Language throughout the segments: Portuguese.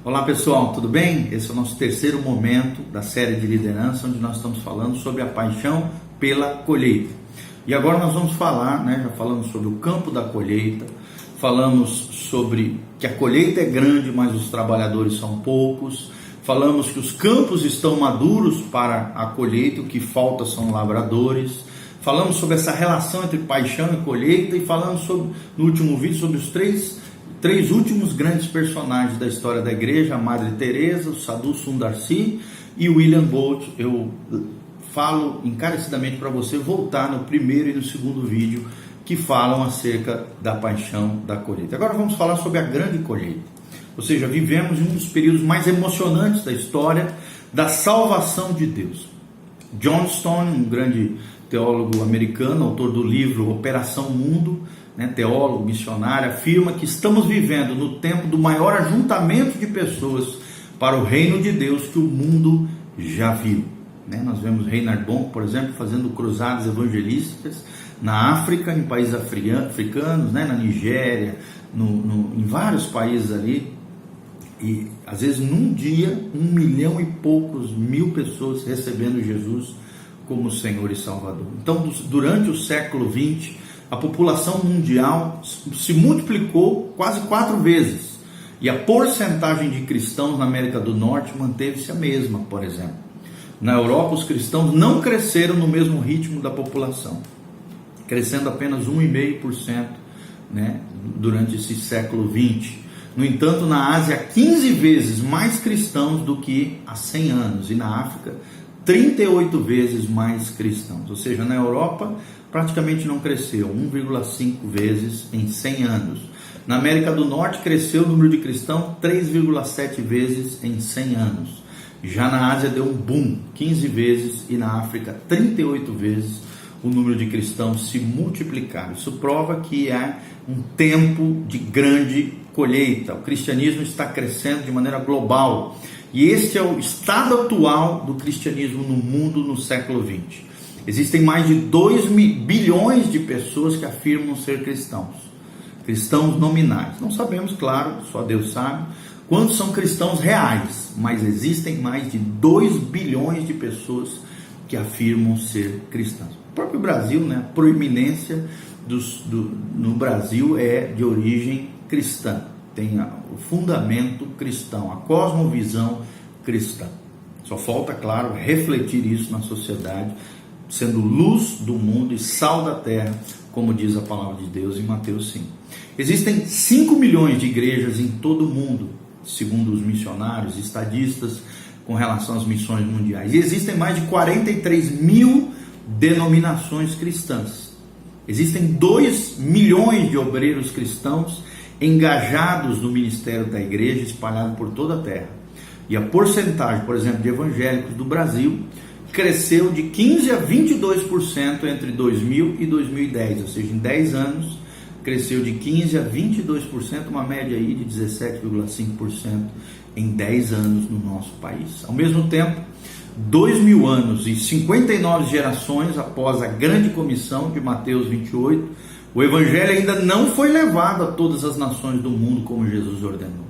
Olá pessoal, tudo bem? Esse é o nosso terceiro momento da série de liderança, onde nós estamos falando sobre a paixão pela colheita. E agora nós vamos falar, já falamos sobre o campo da colheita, falamos sobre que a colheita é grande, mas os trabalhadores são poucos, falamos que os campos estão maduros para a colheita, o que falta são lavradores, falamos sobre essa relação entre paixão e colheita e falamos sobre, no último vídeo, sobre os três últimos grandes personagens da história da igreja, a Madre Teresa, o Sadhu Sundar Si e o William Bolt. Eu falo encarecidamente para você voltar no primeiro e no segundo vídeo que falam acerca da paixão da colheita. Agora vamos falar sobre a grande colheita. Ou seja, vivemos em um dos períodos mais emocionantes da história da salvação de Deus. John Stott, um grande teólogo americano, autor do livro Operação Mundo, teólogo, missionário, afirma que estamos vivendo no tempo do maior ajuntamento de pessoas para o reino de Deus que o mundo já viu. Nós vemos Reinhard Bonk, por exemplo, fazendo cruzadas evangelísticas na África, em países africanos, na Nigéria, em vários países ali, e às vezes num dia 1 milhão e poucos mil pessoas recebendo Jesus como Senhor e Salvador. Então, durante o século XX, a população mundial se multiplicou quase 4 vezes e a porcentagem de cristãos na América do Norte manteve-se a mesma, por exemplo. Na Europa, os cristãos não cresceram no mesmo ritmo da população, crescendo apenas 1,5%, durante esse século XX. No entanto, na Ásia, 15 vezes mais cristãos do que há 100 anos, e na África, 38 vezes mais cristãos. Ou seja, na Europa praticamente não cresceu, 1,5 vezes em 100 anos. Na América do Norte cresceu o número de cristãos 3,7 vezes em 100 anos. Já na Ásia deu um boom, 15 vezes, e na África 38 vezes o número de cristãos se multiplicaram. Isso prova que é um tempo de grande colheita. O cristianismo está crescendo de maneira global. E este é o estado atual do cristianismo no mundo no século XX. Existem mais de 2 bilhões de pessoas que afirmam ser cristãos nominais. Não sabemos, claro, só Deus sabe, quantos são cristãos reais, mas existem mais de 2 bilhões de pessoas que afirmam ser cristãos. O próprio Brasil, a proeminência no Brasil é de origem cristã. Tem o fundamento cristão, a cosmovisão cristã. Só falta, claro, refletir isso na sociedade, sendo luz do mundo e sal da terra, como diz a palavra de Deus em Mateus 5. Existem 5 milhões de igrejas em todo o mundo, segundo os missionários, estadistas, com relação às missões mundiais. E existem mais de 43 mil denominações cristãs. Existem 2 milhões de obreiros cristãos engajados no ministério da igreja, espalhado por toda a terra. E a porcentagem, por exemplo, de evangélicos do Brasil cresceu de 15% a 22% entre 2000 e 2010, ou seja, em 10 anos cresceu de 15% a 22%, uma média aí de 17,5% em 10 anos no nosso país. Ao mesmo tempo, 2000 anos e 59 gerações após a grande comissão de Mateus 28, o evangelho ainda não foi levado a todas as nações do mundo como Jesus ordenou.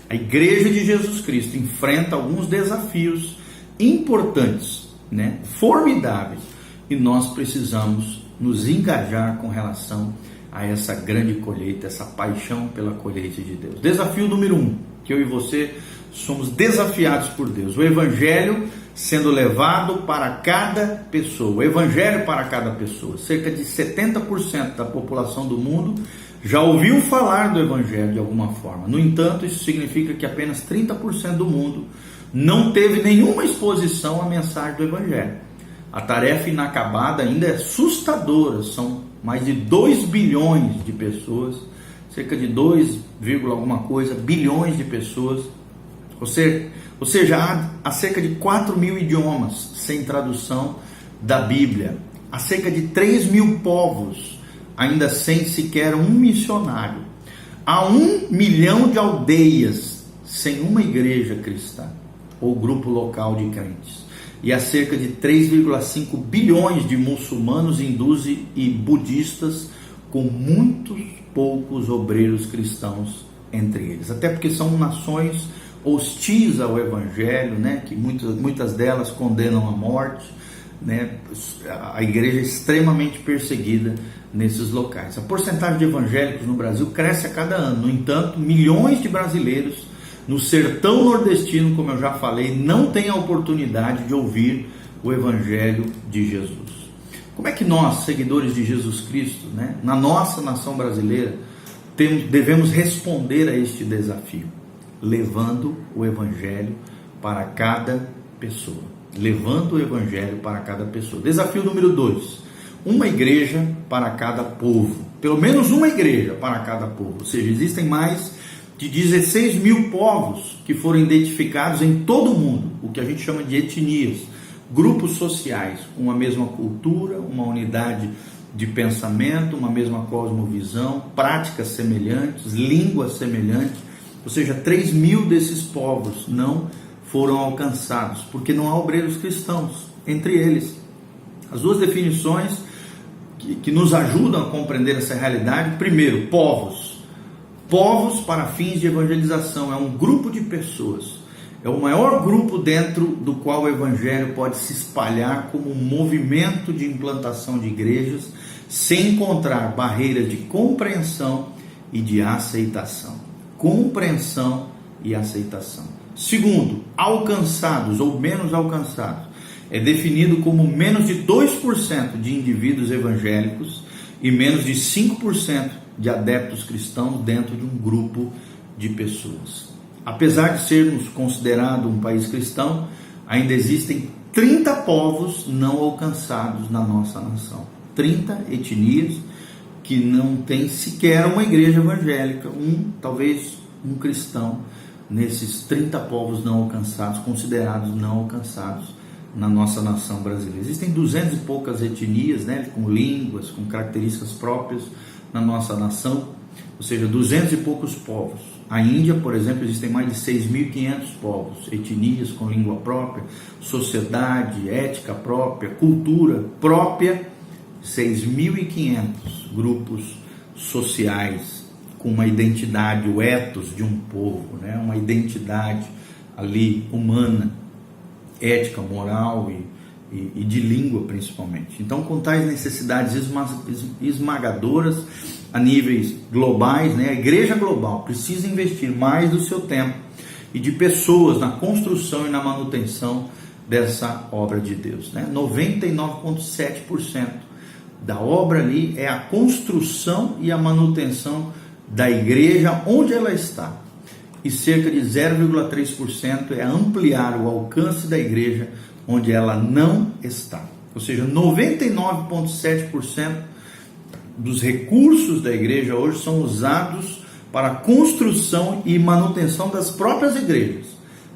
A igreja de Jesus Cristo enfrenta alguns desafios importantes, formidáveis, e nós precisamos nos engajar com relação a essa grande colheita, essa paixão pela colheita de Deus. Desafio número 1, que eu e você somos desafiados por Deus: o evangelho sendo levado para cada pessoa. O evangelho para cada pessoa. Cerca de 70% da população do mundo já ouviu falar do evangelho de alguma forma. No entanto, isso significa que apenas 30% do mundo não teve nenhuma exposição à mensagem do evangelho. A tarefa inacabada ainda é assustadora. São mais de 2 bilhões de pessoas, cerca de 2, alguma coisa, bilhões de pessoas. Ou seja, há cerca de 4 mil idiomas sem tradução da Bíblia. Há cerca de 3 mil povos ainda sem sequer um missionário. Há 1 milhão de aldeias sem uma igreja cristã ou grupo local de crentes. E há cerca de 3,5 bilhões de muçulmanos, hindus e budistas, com muitos poucos obreiros cristãos entre eles. Até porque são nações hostis ao Evangelho, né? Que muitas delas condenam à morte, né? A igreja é extremamente perseguida nesses locais. A porcentagem de evangélicos no Brasil cresce a cada ano. No entanto, milhões de brasileiros no sertão nordestino, como eu já falei, não têm a oportunidade de ouvir o Evangelho de Jesus. Como é que nós, seguidores de Jesus Cristo, né, na nossa nação brasileira, devemos responder a este desafio? Levando o Evangelho para cada pessoa. Levando o Evangelho para cada pessoa. Desafio número 2. Uma igreja para cada povo. Pelo menos uma igreja para cada povo. Ou seja, existem mais de 16 mil povos que foram identificados em todo o mundo. O que a gente chama de etnias. Grupos sociais com a mesma cultura, uma unidade de pensamento, uma mesma cosmovisão, práticas semelhantes, línguas semelhantes. Ou seja, 3 mil desses povos não foram alcançados, porque não há obreiros cristãos entre eles. As duas definições que nos ajudam a compreender essa realidade: primeiro, povos. Povos para fins de evangelização, é um grupo de pessoas. É o maior grupo dentro do qual o Evangelho pode se espalhar como um movimento de implantação de igrejas, sem encontrar barreiras de compreensão e de aceitação. Compreensão e aceitação. Segundo, alcançados ou menos alcançados. É definido como menos de 2% de indivíduos evangélicos e menos de 5% de adeptos cristãos dentro de um grupo de pessoas. Apesar de sermos considerados um país cristão, ainda existem 30 povos não alcançados na nossa nação. 30 etnias que não tem sequer uma igreja evangélica, talvez um cristão nesses 30 povos não alcançados, considerados não alcançados na nossa nação brasileira. Existem 200 e poucas etnias, né, com línguas, com características próprias na nossa nação, ou seja, 200 e poucos povos. A Índia, por exemplo, existem mais de 6.500 povos, etnias com língua própria, sociedade, ética própria, cultura própria, 6.500 grupos sociais com uma identidade, o ethos de um povo, né? Uma identidade ali humana, ética, moral e de língua principalmente. Então, com tais necessidades esmagadoras a níveis globais, né, a igreja global precisa investir mais do seu tempo e de pessoas na construção e na manutenção dessa obra de Deus, né? 99,7% da obra ali é a construção e a manutenção da igreja onde ela está, e cerca de 0,3% é ampliar o alcance da igreja onde ela não está. Ou seja, 99,7% dos recursos da igreja hoje são usados para a construção e manutenção das próprias igrejas,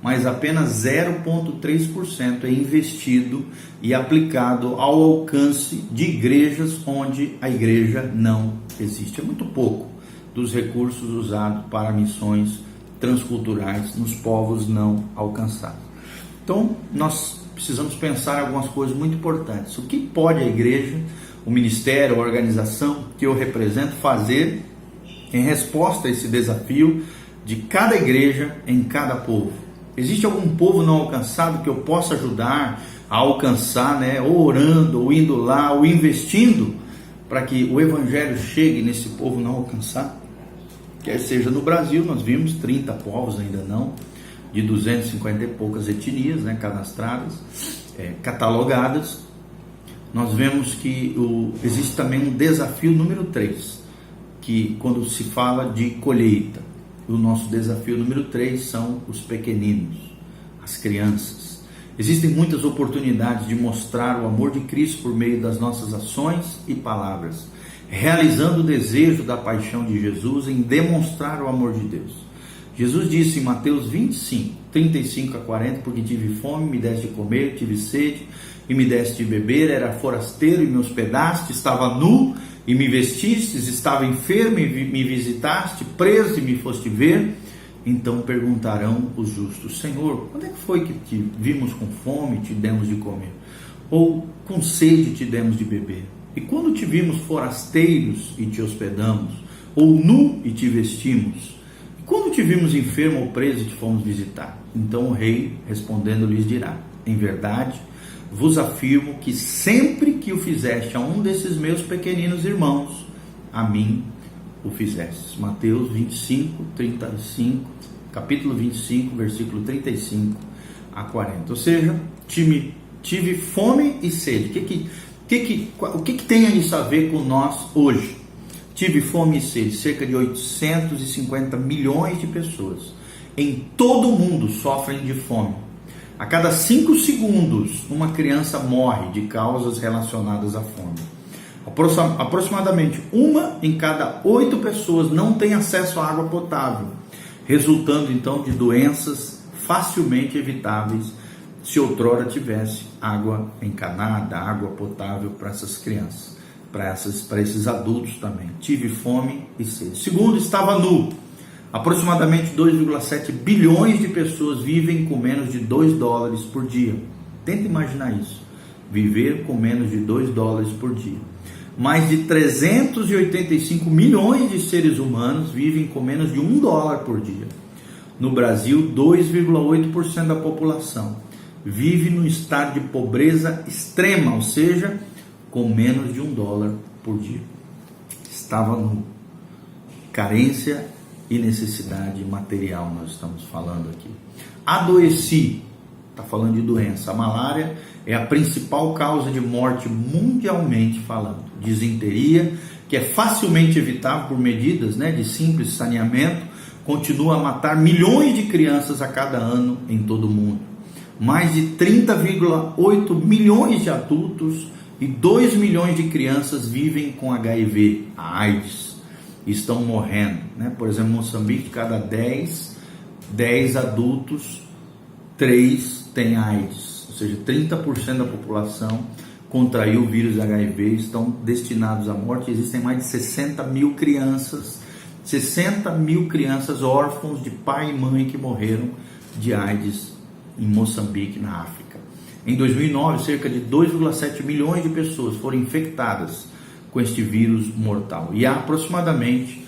mas apenas 0,3% é investido e aplicado ao alcance de igrejas onde a igreja não existe. É muito pouco dos recursos usados para missões transculturais nos povos não alcançados. Então, nós precisamos pensar em algumas coisas muito importantes. O que pode a igreja, o ministério, a organização que eu represento fazer em resposta a esse desafio de cada igreja em cada povo? Existe algum povo não alcançado que eu possa ajudar a alcançar, né? Ou orando, ou indo lá, ou investindo para que o evangelho chegue nesse povo não alcançado? Quer seja no Brasil, nós vimos 30 povos, ainda não, de 250 e poucas etnias, né, cadastradas, catalogadas. Nós vemos que existe também um desafio número 3, que quando se fala de colheita, o nosso desafio número 3 são os pequeninos, as crianças. Existem muitas oportunidades de mostrar o amor de Cristo por meio das nossas ações e palavras, realizando o desejo da paixão de Jesus em demonstrar o amor de Deus. Jesus disse em Mateus 25, 35 a 40, porque tive fome, me deste de comer, tive sede e me deste de beber, era forasteiro e me hospedaste, estava nu e me vestistes, estava enfermo e me visitaste, preso e me foste ver. Então perguntarão os justos: Senhor, quando é que foi que te vimos com fome e te demos de comer? Ou com sede te demos de beber? E quando te vimos forasteiros e te hospedamos? Ou nu e te vestimos? quando te vimos enfermo ou preso e te fomos visitar? Então o rei, respondendo, lhes dirá: em verdade, vos afirmo que sempre que o fizeste a um desses meus pequeninos irmãos, a mim o fizeste. Mateus 25, 35, capítulo 25, versículo 35 a 40. Ou seja, tive fome e sede. O que tem isso a ver com nós hoje? Tive fome e sede. Cerca de 850 milhões de pessoas em todo o mundo sofrem de fome. A cada 5 segundos, uma criança morre de causas relacionadas à fome. Aproximadamente 1 em cada 8 pessoas não tem acesso à água potável, resultando então de doenças facilmente evitáveis se outrora tivesse água encanada, água potável para essas crianças, para esses adultos também. Tive fome e sede. Segundo, estava nu. Aproximadamente 2,7 bilhões de pessoas vivem com menos de $2 por dia. Tenta imaginar isso. Viver com menos de $2 por dia. Mais de 385 milhões de seres humanos vivem com menos de $1 por dia. No Brasil, 2,8% da população vive no estado de pobreza extrema, ou seja, com menos de $1 por dia. Estava nu. Carência e necessidade material nós estamos falando aqui. Adoeci, está falando de doença. A malária é a principal causa de morte mundialmente falando. Disenteria, que é facilmente evitável por medidas de simples saneamento, continua a matar milhões de crianças a cada ano em todo o mundo. Mais de 30,8 milhões de adultos e 2 milhões de crianças vivem com HIV, a AIDS. Estão morrendo, Por exemplo, em Moçambique, de cada 10 adultos, 3 têm AIDS, ou seja, 30% da população contraiu o vírus HIV, estão destinados à morte. Existem mais de 60 mil crianças órfãos de pai e mãe que morreram de AIDS em Moçambique, na África. Em 2009, cerca de 2,7 milhões de pessoas foram infectadas com este vírus mortal. E há aproximadamente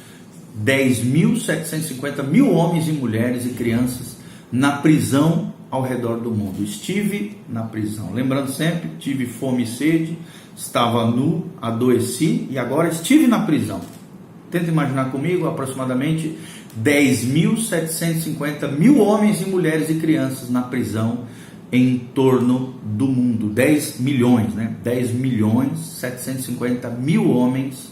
10.750 mil homens e mulheres e crianças na prisão ao redor do mundo. Estive na prisão. Lembrando sempre, tive fome e sede, estava nu, adoeci e agora estive na prisão. Tenta imaginar comigo, aproximadamente 10.750 mil homens e mulheres e crianças na prisão em torno do mundo. 10 milhões, 10.750 mil homens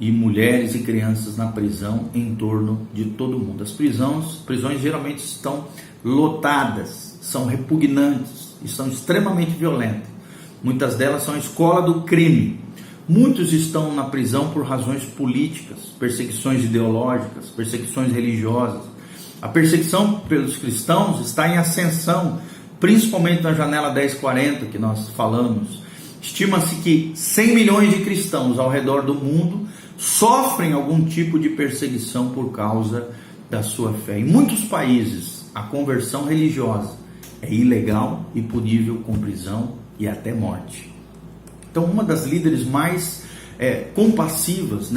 e mulheres e crianças na prisão em torno de todo o mundo. As prisões geralmente estão lotadas, são repugnantes e são extremamente violentas. Muitas delas são a escola do crime. Muitos estão na prisão por razões políticas, perseguições ideológicas, perseguições religiosas. A perseguição pelos cristãos está em ascensão, principalmente na janela 1040 que nós falamos. Estima-se que 100 milhões de cristãos ao redor do mundo sofrem algum tipo de perseguição por causa da sua fé. Em muitos países, a conversão religiosa é ilegal e punível com prisão e até morte. Então, uma das líderes mais compassivas,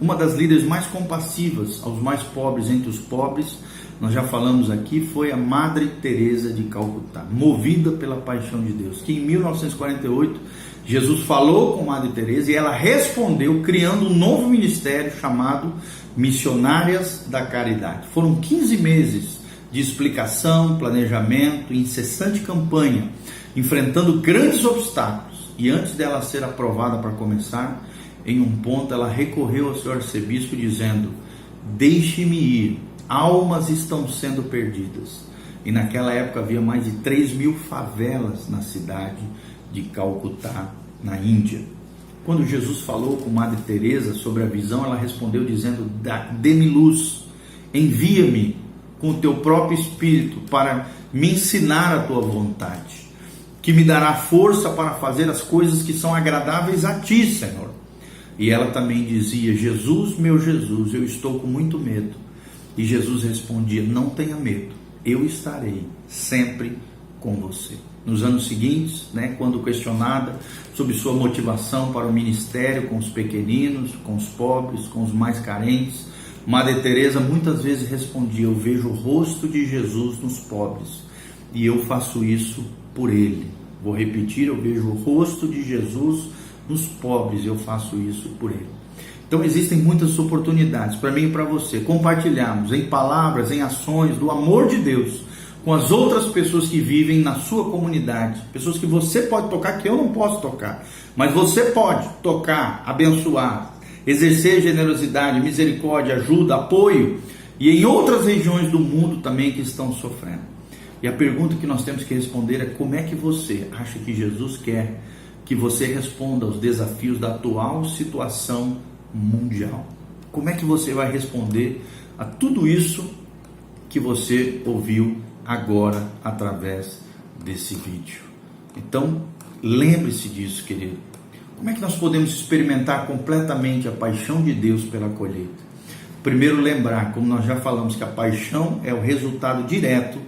uma das líderes mais compassivas aos mais pobres entre os pobres, nós já falamos aqui, foi a Madre Teresa de Calcutá, movida pela paixão de Deus, que em 1948 Jesus falou com Madre Teresa e ela respondeu criando um novo ministério chamado Missionárias da Caridade. Foram 15 meses de explicação, planejamento, incessante campanha, enfrentando grandes obstáculos. E antes dela ser aprovada para começar, em um ponto ela recorreu ao seu arcebispo dizendo: deixe-me ir, almas estão sendo perdidas. E naquela época havia mais de 3.000 favelas na cidade de Calcutá, na Índia. Quando Jesus falou com Madre Teresa sobre a visão, ela respondeu dizendo: dê-me luz, envia-me com o teu próprio Espírito para me ensinar a tua vontade, que me dará força para fazer as coisas que são agradáveis a ti, Senhor. E ela também dizia: Jesus, meu Jesus, eu estou com muito medo. E Jesus respondia: não tenha medo, eu estarei sempre com você. Nos anos seguintes, quando questionada sobre sua motivação para o ministério com os pequeninos, com os pobres, com os mais carentes, Madre Teresa muitas vezes respondia: eu vejo o rosto de Jesus nos pobres e eu faço isso por ele. Vou repetir: eu vejo o rosto de Jesus nos pobres e eu faço isso por ele. Então existem muitas oportunidades para mim e para você compartilharmos em palavras, em ações, do amor de Deus com as outras pessoas que vivem na sua comunidade, pessoas que você pode tocar, que eu não posso tocar, mas você pode tocar, abençoar, exercer generosidade, misericórdia, ajuda, apoio, e em outras regiões do mundo também que estão sofrendo. E a pergunta que nós temos que responder é: como é que você acha que Jesus quer que você responda aos desafios da atual situação mundial? Como é que você vai responder a tudo isso que você ouviu agora através desse vídeo? Então, lembre-se disso, querido. Como é que nós podemos experimentar completamente a paixão de Deus pela colheita? Primeiro, lembrar, como nós já falamos, que a paixão é o resultado direto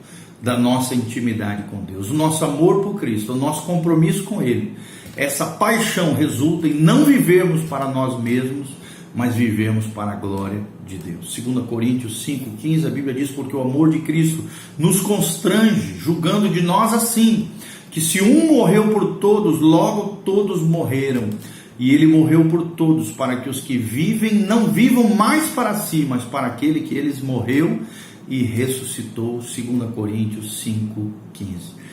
da nossa intimidade com Deus, o nosso amor por Cristo, o nosso compromisso com Ele. Essa paixão resulta em não vivermos para nós mesmos, mas vivemos para a glória de Deus. 2 Coríntios 5,15, a Bíblia diz: porque o amor de Cristo nos constrange, julgando de nós assim, que se um morreu por todos, logo todos morreram. E ele morreu por todos, para que os que vivem não vivam mais para si, mas para aquele que eles morreu e ressuscitou. 2 Coríntios 5,15.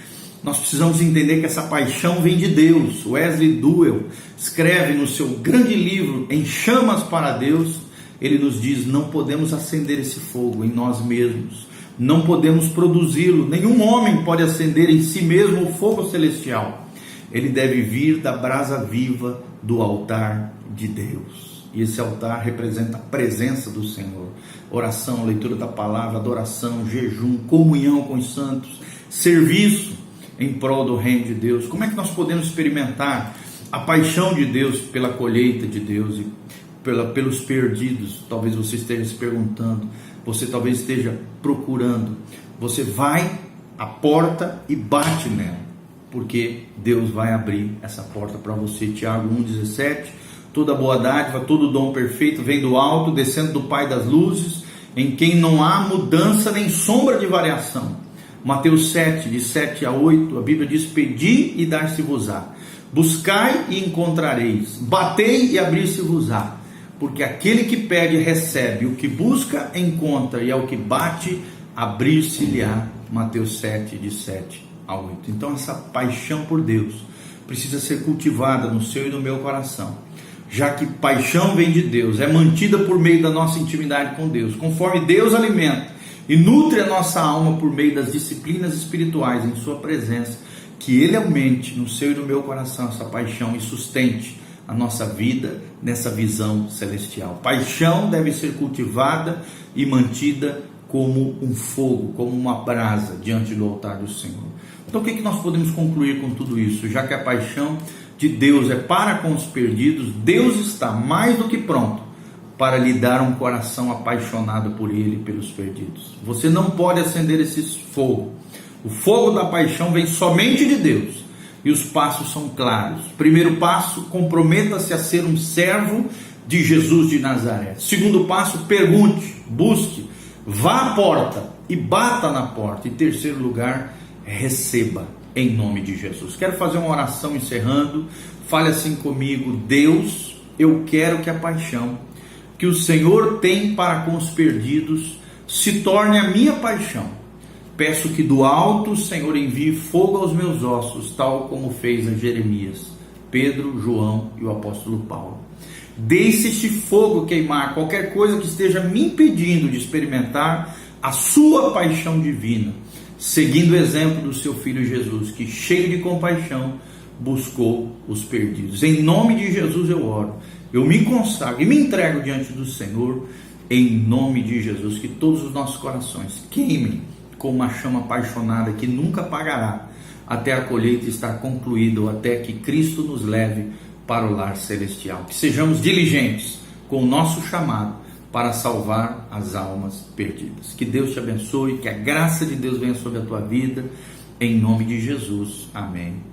Nós precisamos entender que essa paixão vem de Deus. Wesley Duell escreve no seu grande livro Em Chamas para Deus, ele nos diz: não podemos acender esse fogo em nós mesmos, não podemos produzi-lo, nenhum homem pode acender em si mesmo o fogo celestial. Ele deve vir da brasa viva do altar de Deus. E esse altar representa a presença do Senhor. Oração, leitura da palavra, adoração, jejum, comunhão com os santos, serviço em prol do reino de Deus. Como é que nós podemos experimentar a paixão de Deus pela colheita de Deus e pelos perdidos? Talvez você esteja se perguntando, você talvez esteja procurando. Você vai à porta e bate nela, porque Deus vai abrir essa porta para você. Tiago 1,17: toda boa dádiva, todo dom perfeito vem do alto, descendo do Pai das luzes, em quem não há mudança nem sombra de variação. Mateus 7, de 7 a 8, a Bíblia diz: pedi e dar-se-vos-á, buscai e encontrareis, batei e abrir-se-vos-á, porque aquele que pede recebe, o que busca encontra, e ao que bate abrir-se-lhe-á. Mateus 7, de 7 a 8. Então essa paixão por Deus precisa ser cultivada no seu e no meu coração, já que paixão vem de Deus, é mantida por meio da nossa intimidade com Deus, conforme Deus alimenta e nutre a nossa alma por meio das disciplinas espirituais em sua presença, que Ele aumente no seu e no meu coração essa paixão e sustente a nossa vida nessa visão celestial. Paixão deve ser cultivada e mantida como um fogo, como uma brasa diante do altar do Senhor. Então o que nós podemos concluir com tudo isso? Já que a paixão de Deus é para com os perdidos, Deus está mais do que pronto para lhe dar um coração apaixonado por Ele e pelos perdidos. Você não pode acender esse fogo. O fogo da paixão vem somente de Deus. E os passos são claros. Primeiro passo: comprometa-se a ser um servo de Jesus de Nazaré. Segundo passo: pergunte, busque, vá à porta e bata na porta. E terceiro lugar: receba em nome de Jesus. Quero fazer uma oração encerrando. Fale assim comigo: Deus, eu quero que a paixão que o Senhor tem para com os perdidos se torne a minha paixão. Peço que do alto o Senhor envie fogo aos meus ossos, tal como fez a Jeremias, Pedro, João e o apóstolo Paulo. Deixe este fogo queimar qualquer coisa que esteja me impedindo de experimentar a sua paixão divina, seguindo o exemplo do seu Filho Jesus, que cheio de compaixão buscou os perdidos. Em nome de Jesus eu oro, eu me consagro e me entrego diante do Senhor, em nome de Jesus. Que todos os nossos corações queimem com uma chama apaixonada que nunca apagará, até a colheita estar concluída, ou até que Cristo nos leve para o lar celestial. Que sejamos diligentes com o nosso chamado para salvar as almas perdidas. Que Deus te abençoe, que a graça de Deus venha sobre a tua vida, em nome de Jesus. Amém.